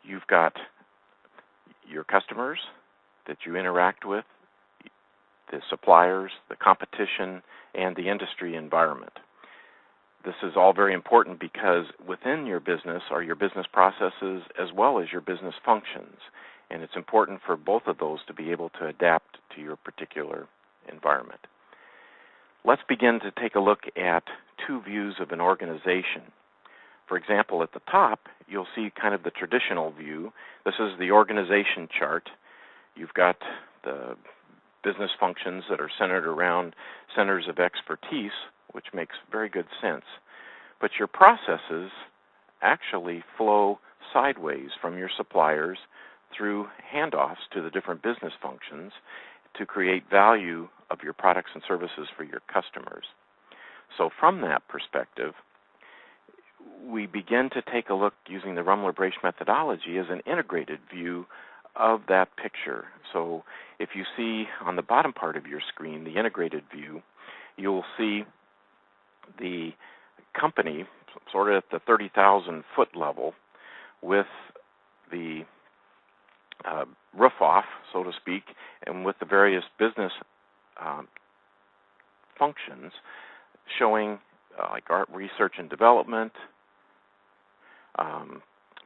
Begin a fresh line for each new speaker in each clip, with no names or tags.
you've got your customers that you interact with, the suppliers, the competition, and the industry environment. This is all very important because within your business are your business processes as well as your business functions, and it's important for both of those to be able to adapt to your particular environment. Let's begin to take a look at two views of an organization. For example, at the top, you'll see kind of the traditional view. This is the organization chart. You've got the business functions that are centered around centers of expertise, which makes very good sense. But your processes actually flow sideways from your suppliers through handoffs to the different business functions to create value of your products and services for your customers. So from that perspective, we begin to take a look using the Rumler-Brache methodology as an integrated view of that picture. So if you see on the bottom part of your screen the integrated view, you'll see the company sort of at the 30,000 foot level with the roof off, so to speak, and with the various business functions showing like art, research and development,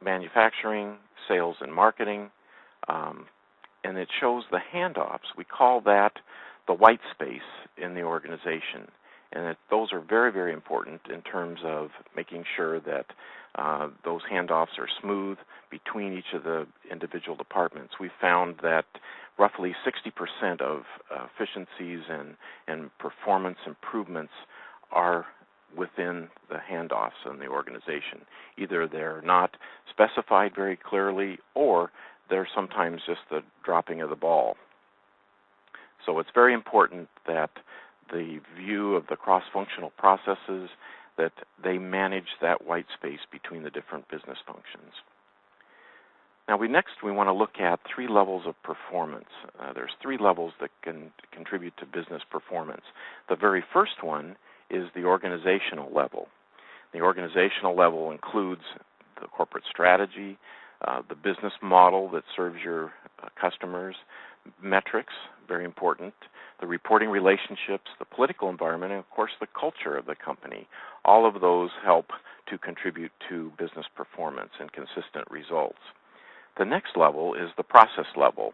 manufacturing, sales and marketing, and it shows the handoffs. We call that the white space in the organization, and those are very, very important in terms of making sure that those handoffs are smooth between each of the individual departments. We found that roughly 60% of efficiencies and performance improvements are within the handoffs in the organization. Either they're not specified very clearly or they're sometimes just the dropping of the ball. So it's very important that the view of the cross-functional processes, that they manage that white space between the different business functions. Now next we want to look at three levels of performance. There's three levels that can contribute to business performance. The very first one is the organizational level. The organizational level includes the corporate strategy, the business model that serves your customers, metrics, very important, the reporting relationships, the political environment, and of course the culture of the company. All of those help to contribute to business performance and consistent results. The next level is the process level.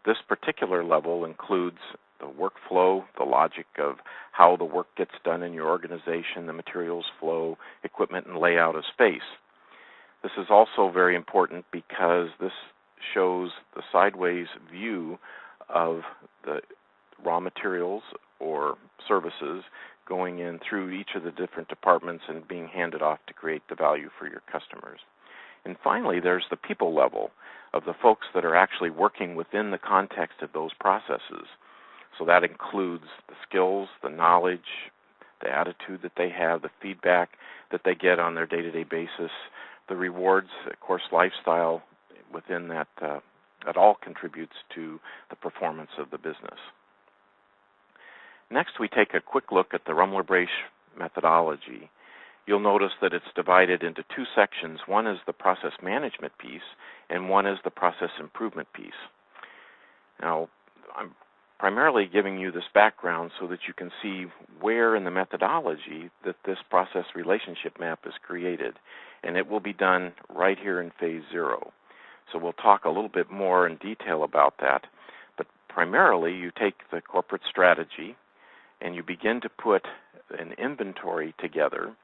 This particular level includes the workflow, the logic of how the work gets done in your organization, the materials flow, equipment and layout of space. This is also very important because this shows the sideways view of the raw materials or services going in through each of the different departments and being handed off to create the value for your customers. And finally, there's the people level of the folks that are actually working within the context of those processes. So that includes the skills, the knowledge, the attitude that they have, the feedback that they get on their day-to-day basis, the rewards, of course, lifestyle within that. That all contributes to the performance of the business. Next, we take a quick look at the Rumler-Brache methodology. You'll notice that it's divided into two sections. One is the process management piece, and one is the process improvement piece. Now, I'm primarily giving you this background so that you can see where in the methodology that this process relationship map is created, and it will be done right here in Phase 0. So we'll talk a little bit more in detail about that. But primarily, you take the corporate strategy and you begin to put an inventory together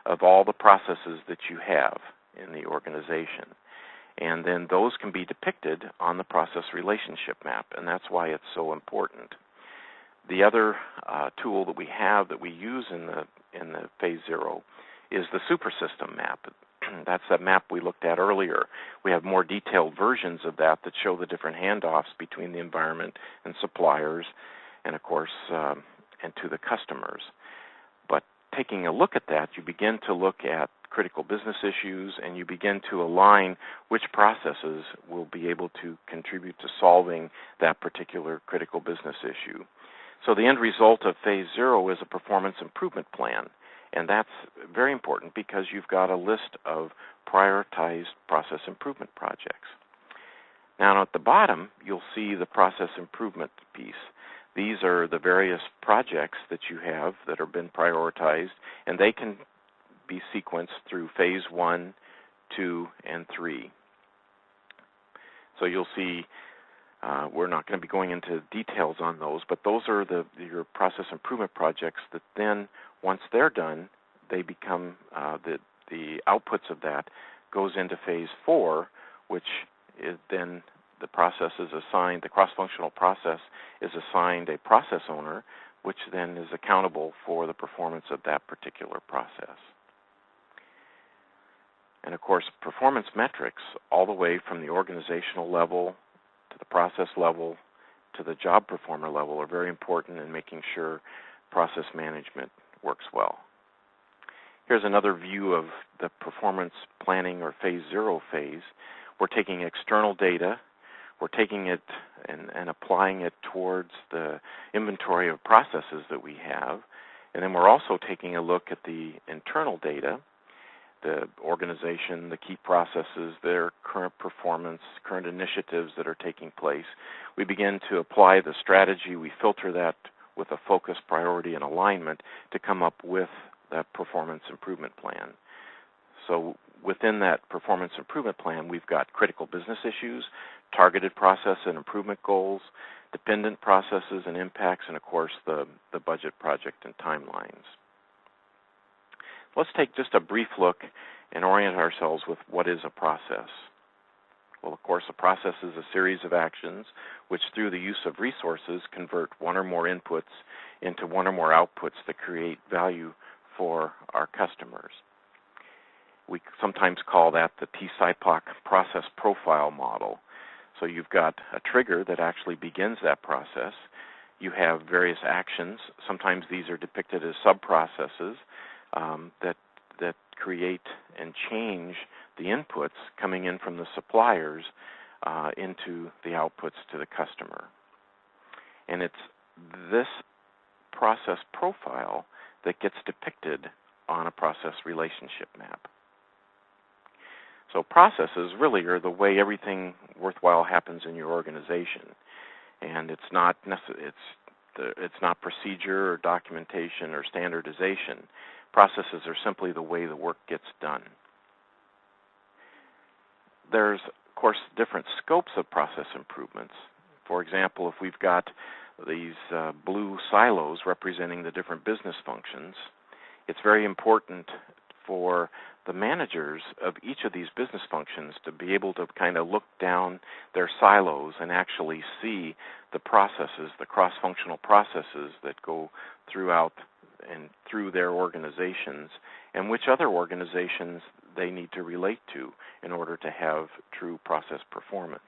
of all the processes that you have in the organization. And then those can be depicted on the process relationship map, and that's why it's so important. The other tool that we have that we use in the Phase 0 is the super system map. That's that map we looked at earlier. We have more detailed versions of that show the different handoffs between the environment and suppliers, and of course, and to the customers. But taking a look at that, you begin to look at critical business issues, and you begin to align which processes will be able to contribute to solving that particular critical business issue. So the end result of Phase 0 is a performance improvement plan. And that's very important because you've got a list of prioritized process improvement projects. Now at the bottom, you'll see the process improvement piece. These are the various projects that you have that have been prioritized, and they can be sequenced through phase 1, 2, and 3. So you'll see we're not going to be going into details on those, but those are your process improvement projects that then, once they're done, they become the outputs of that goes into phase 4, which is then the process is assigned, the cross-functional process is assigned a process owner, which then is accountable for the performance of that particular process. And of course, performance metrics all the way from the organizational level to the process level to the job performer level are very important in making sure process management works well. Here's another view of the performance planning or phase 0 phase. We're taking external data, we're taking it and applying it towards the inventory of processes that we have, and then we're also taking a look at the internal data, the organization, the key processes, their current performance, current initiatives that are taking place. We begin to apply the strategy. We filter that with a focus, priority, and alignment to come up with that performance improvement plan. So within that performance improvement plan, we've got critical business issues, targeted process and improvement goals, dependent processes and impacts, and of course the budget, project, and timelines. Let's take just a brief look and orient ourselves with what is a process. Well, of course, a process is a series of actions which, through the use of resources, convert one or more inputs into one or more outputs that create value for our customers. We sometimes call that the T-SIPOC process profile model. So you've got a trigger that actually begins that process. You have various actions. Sometimes these are depicted as sub-processes that create and change the inputs coming in from the suppliers into the outputs to the customer. And it's this process profile that gets depicted on a process relationship map. So processes really are the way everything worthwhile happens in your organization, and it's not procedure or documentation or standardization. Processes are simply the way the work gets done. There's, of course, different scopes of process improvements. For example, if we've got these blue silos representing the different business functions, it's very important for the managers of each of these business functions to be able to kind of look down their silos and actually see the processes, the cross-functional processes that go throughout and through their organizations, and which other organizations they need to relate to in order to have true process performance.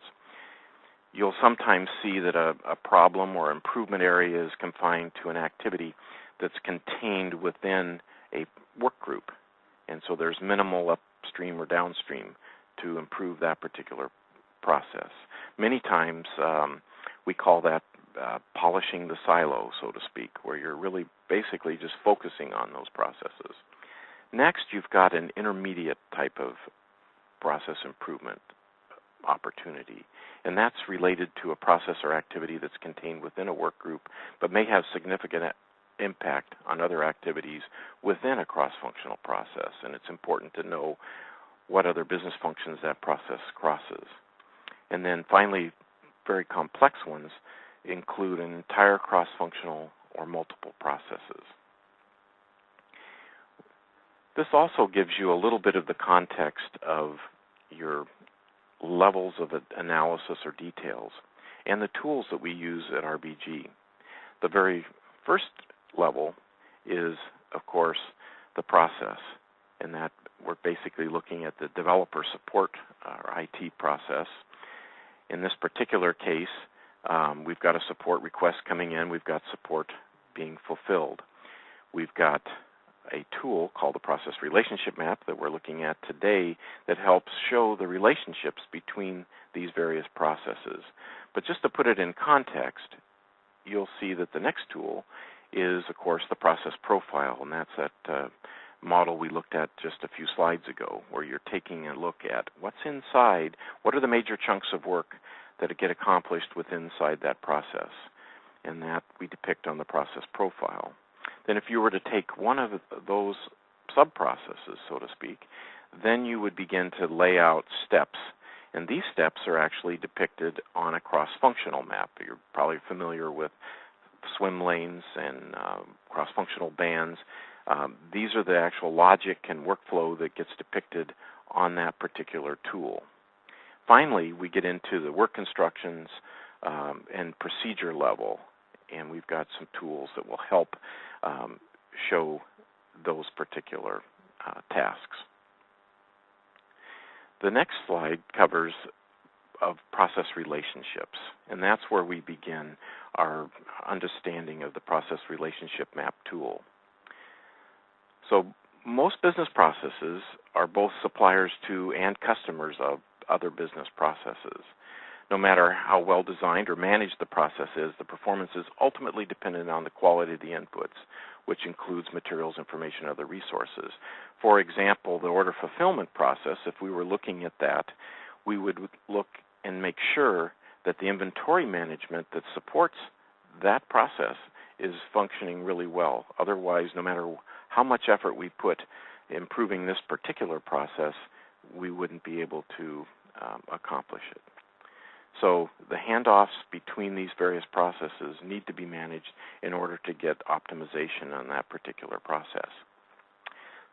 You'll sometimes see that a problem or improvement area is confined to an activity that's contained within a work group. And so there's minimal upstream or downstream to improve that particular process. Many times we call that polishing the silo, so to speak, where you're really basically just focusing on those processes. Next, you've got an intermediate type of process improvement opportunity, and that's related to a process or activity that's contained within a work group but may have significant impact on other activities within a cross-functional process, and it's important to know what other business functions that process crosses. And then finally, very complex ones include an entire cross-functional or multiple processes. This also gives you a little bit of the context of your levels of analysis or details and the tools that we use at RBG. The very first level is, of course, the process, and that we're basically looking at the developer support or IT process. In this particular case, we've got a support request coming in. We've got support being fulfilled. We've got a tool called the Process Relationship Map that we're looking at today that helps show the relationships between these various processes. But just to put it in context, you'll see that the next tool is, of course, the process profile, and that's that model we looked at just a few slides ago, where you're taking a look at what's inside, what are the major chunks of work that get accomplished within inside that process, and that we depict on the process profile. Then if you were to take one of those sub-processes, so to speak, then you would begin to lay out steps, and these steps are actually depicted on a cross-functional map. You're probably familiar with swim lanes and cross-functional bands. These are the actual logic and workflow that gets depicted on that particular tool. Finally, we get into the work instructions and procedure level, and we've got some tools that will help show those particular tasks. The next slide covers of process relationships, and that's where we begin our understanding of the process relationship map tool. So most business processes are both suppliers to and customers of other business processes. No matter how well designed or managed the process is, the performance is ultimately dependent on the quality of the inputs, which includes materials, information, and other resources. For example, the order fulfillment process, if we were looking at that, we would look and make sure that the inventory management that supports that process is functioning really well. Otherwise, no matter how much effort we put improving this particular process, we wouldn't be able to accomplish it. So the handoffs between these various processes need to be managed in order to get optimization on that particular process.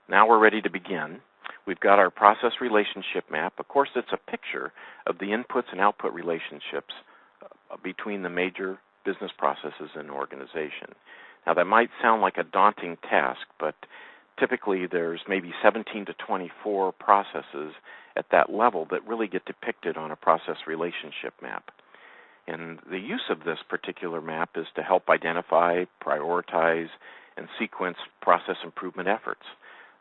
Now we're ready to begin. We've got our process relationship map. Of course, it's a picture of the inputs and output relationships between the major business processes in an organization. Now that might sound like a daunting task, but typically there's maybe 17 to 24 processes at that level that really get depicted on a process relationship map. And the use of this particular map is to help identify, prioritize, and sequence process improvement efforts.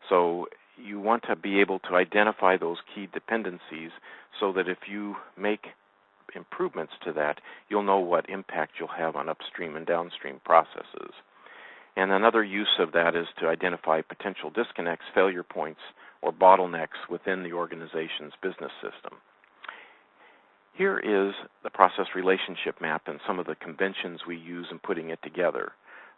So you want to be able to identify those key dependencies so that if you make improvements to that, you'll know what impact you'll have on upstream and downstream processes. And another use of that is to identify potential disconnects, failure points, or bottlenecks within the organization's business system. Here is the process relationship map and some of the conventions we use in putting it together.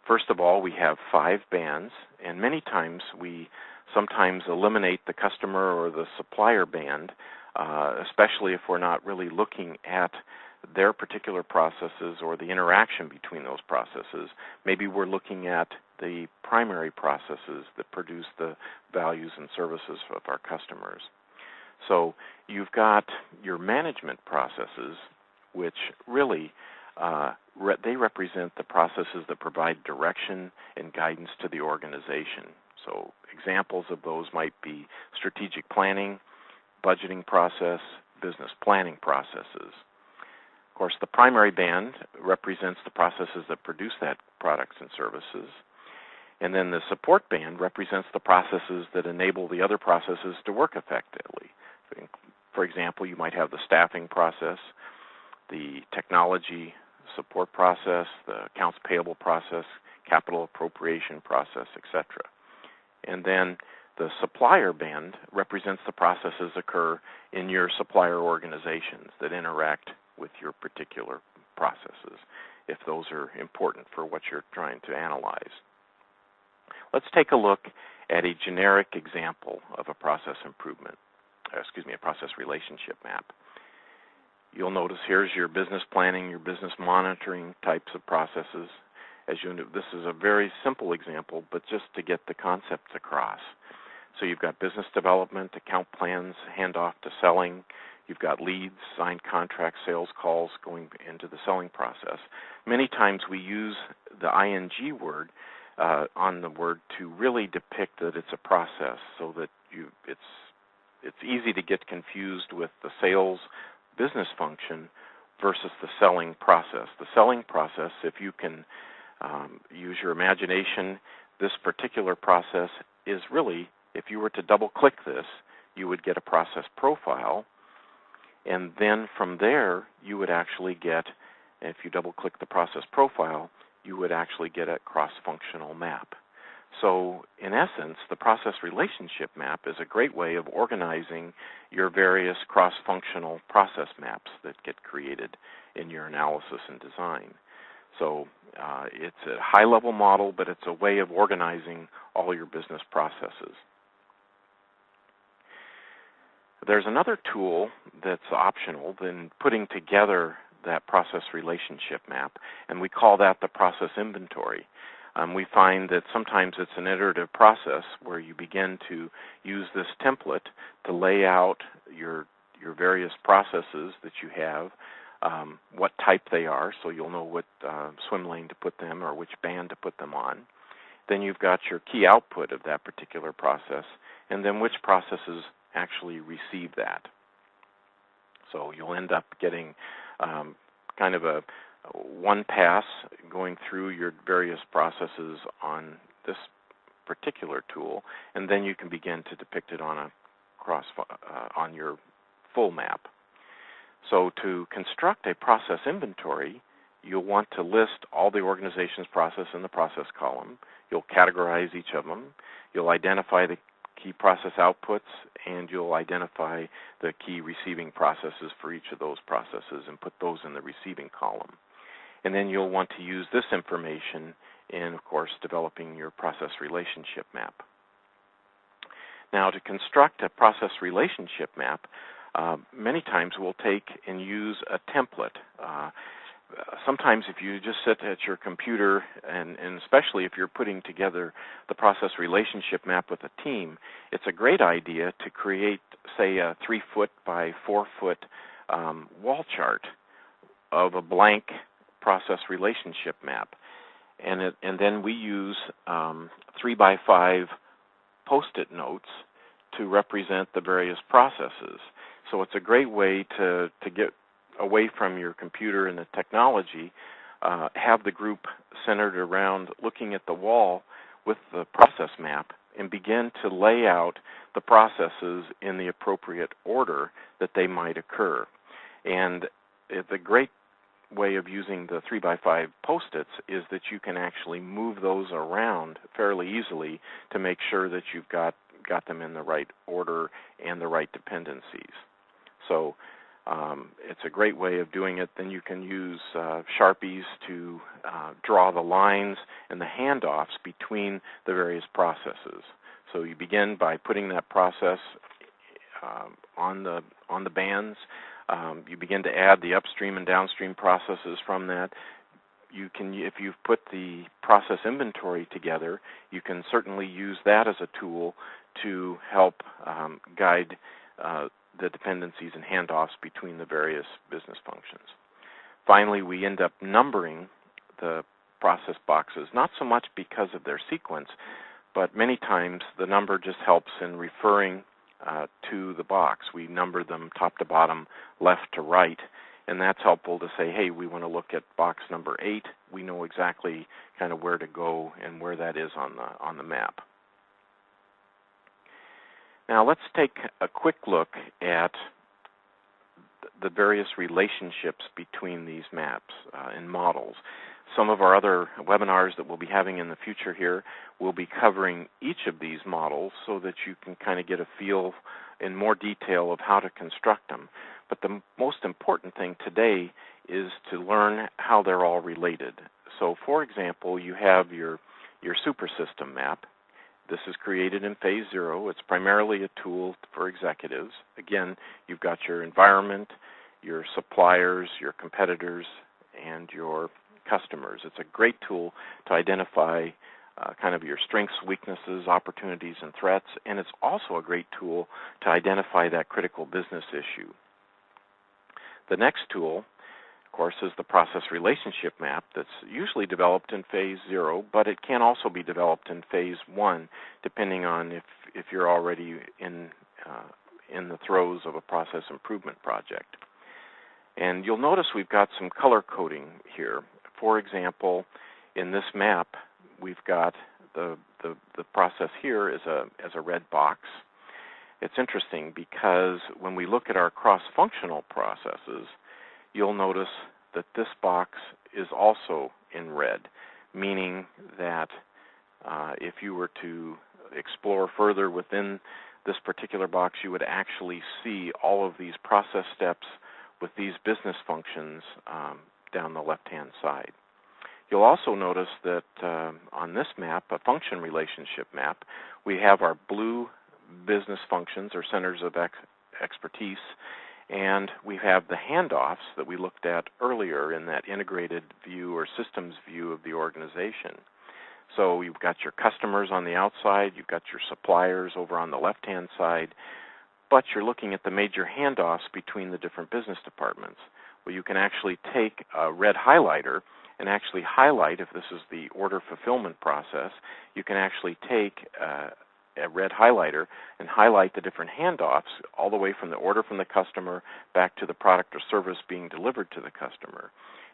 First of all, we have 5 bands, and many times we sometimes eliminate the customer or the supplier band, especially if we're not really looking at their particular processes or the interaction between those processes. Maybe we're looking at the primary processes that produce the values and services of our customers. So you've got your management processes, which really they represent the processes that provide direction and guidance to the organization. So examples of those might be strategic planning, budgeting process, business planning processes. Of course, the primary band represents the processes that produce that products and services. And then the support band represents the processes that enable the other processes to work effectively. For example, you might have the staffing process, the technology support process, the accounts payable process, capital appropriation process, etc. And then the supplier band represents the processes occur in your supplier organizations that interact with your particular processes, if those are important for what you're trying to analyze. Let's take a look at a generic example of a process improvement, a process relationship map. You'll notice here's your business planning, your business monitoring types of processes. This is a very simple example, but just to get the concepts across. So you've got business development, account plans, handoff to selling. You've got leads, signed contracts, sales calls going into the selling process. Many times we use the ing word on the word to really depict that it's a process, so that it's easy to get confused with the sales business function versus the selling process. The selling process, if you can use your imagination, this particular process is really, if you were to double-click this, you would get a process profile, and then from there you would actually get, if you double-click the process profile, you would actually get a cross-functional map. So in essence, the process relationship map is a great way of organizing your various cross-functional process maps that get created in your analysis and design. So it's a high-level model, but it's a way of organizing all your business processes. There's another tool that's optional in putting together that process relationship map, and we call that the process inventory. We find that sometimes it's an iterative process where you begin to use this template to lay out your various processes that you have, what type they are, so you'll know what swim lane to put them or which band to put them on. Then you've got your key output of that particular process, and then which processes actually receive that. So you'll end up getting kind of a one pass going through your various processes on this particular tool, and then you can begin to depict it on on your full map. So to construct a process inventory, you'll want to list all the organization's process in the process column. You'll categorize each of them. You'll identify the key process outputs, and you'll identify the key receiving processes for each of those processes and put those in the receiving column. And then you'll want to use this information in, of course, developing your process relationship map. Now, to construct a process relationship map, many times we'll take and use a template. Sometimes if you just sit at your computer, and especially if you're putting together the process relationship map with a team, it's a great idea to create, say, a 3-foot by 4-foot wall chart of a blank process relationship map. And then we use 3 by 5 Post-it notes to represent the various processes. So it's a great way to get away from your computer and the technology, have the group centered around looking at the wall with the process map and begin to lay out the processes in the appropriate order that they might occur. And the great way of using the 3 by 5 Post-its is that you can actually move those around fairly easily to make sure that you've got them in the right order and the right dependencies. So it's a great way of doing it. Then you can use Sharpies to draw the lines and the handoffs between the various processes. So you begin by putting that process on the bands. You begin to add the upstream and downstream processes from that. You can, if you've put the process inventory together, you can certainly use that as a tool to help guide the dependencies and handoffs between the various business functions. Finally, we end up numbering the process boxes, not so much because of their sequence, but many times the number just helps in referring to the box. We number them top to bottom, left to right, and that's helpful to say, hey, we want to look at box number 8. We know exactly kind of where to go and where that is on the map. Now let's take a quick look at the various relationships between these maps and models. Some of our other webinars that we'll be having in the future here will be covering each of these models so that you can kind of get a feel in more detail of how to construct them. But the most important thing today is to learn how they're all related. So for example, you have your super system map. This is created in phase 0. It's primarily a tool for executives. Again, you've got your environment, your suppliers, your competitors, and your customers. It's a great tool to identify kind of your strengths, weaknesses, opportunities, and threats, and it's also a great tool to identify that critical business issue. The next tool, of course, is the process relationship map that's usually developed in phase 0, but it can also be developed in phase 1, depending on if you're already in the throes of a process improvement project. And you'll notice we've got some color coding here. For example, in this map, we've got the process here as a red box. It's interesting because when we look at our cross-functional processes, you'll notice that this box is also in red. meaning that if you were to explore further within this particular box, you would actually see all of these process steps with these business functions down the left-hand side. You'll also notice that on this map, a function relationship map, we have our blue business functions or centers of expertise, and we have the handoffs that we looked at earlier in that integrated view or systems view of the organization. So you've got your customers on the outside, you've got your suppliers over on the left-hand side, but you're looking at the major handoffs between the different business departments. Well, you can actually take a red highlighter and actually highlight, if this is the order fulfillment process, you can actually take a red highlighter and highlight the different handoffs all the way from the order from the customer back to the product or service being delivered to the customer.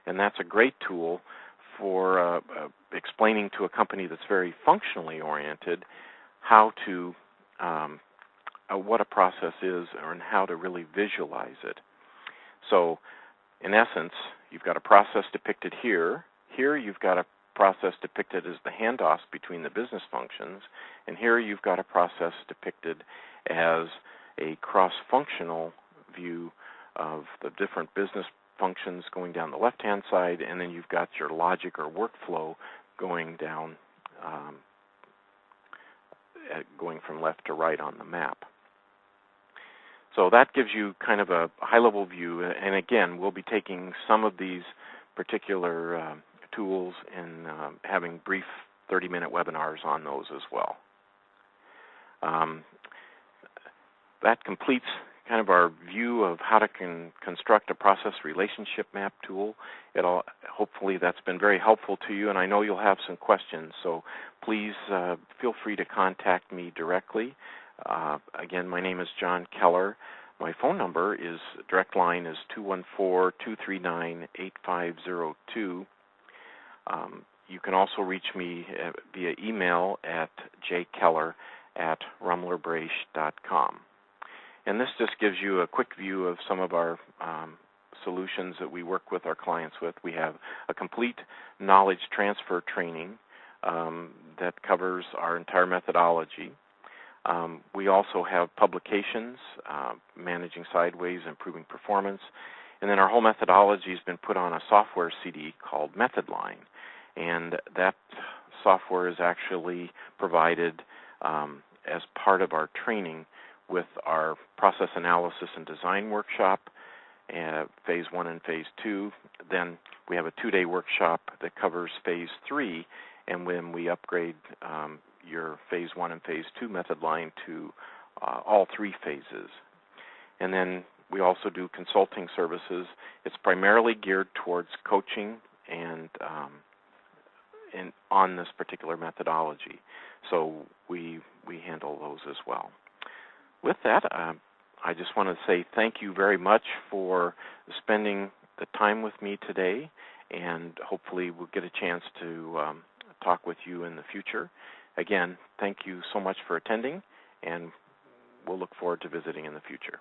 And that's a great tool for explaining to a company that's very functionally oriented how to, what a process is and how to really visualize it. So in essence, you've got a process depicted here. Here you've got a process depicted as the handoffs between the business functions, and here you've got a process depicted as a cross-functional view of the different business functions going down the left-hand side, and then you've got your logic or workflow going down, going from left to right on the map. So that gives you kind of a high-level view, and again, we'll be taking some of these particular tools and having brief 30-minute webinars on those as well. That completes kind of our view of how to construct a process relationship map tool. Hopefully that's been very helpful to you, and I know you'll have some questions, so please feel free to contact me directly. Again, my name is John Keller. My phone number direct line is 214-239-8502. You can also reach me via email at jkeller@rumlerbraish.com. And this just gives you a quick view of some of our solutions that we work with our clients with. We have a complete knowledge transfer training that covers our entire methodology. We also have publications, Managing Sideways, Improving Performance, and then our whole methodology has been put on a software CD called MethodLine, and that software is actually provided as part of our training with our process analysis and design workshop, Phase 1 and Phase 2. Then we have a 2-day workshop that covers Phase 3, and when we upgrade your Phase 1 and Phase 2 MethodLine to all 3 phases. And then we also do consulting services. It's primarily geared towards coaching and on this particular methodology. So we handle those as well. With that, I just want to say thank you very much for spending the time with me today, and hopefully we'll get a chance to talk with you in the future. Again, thank you so much for attending, and we'll look forward to visiting in the future.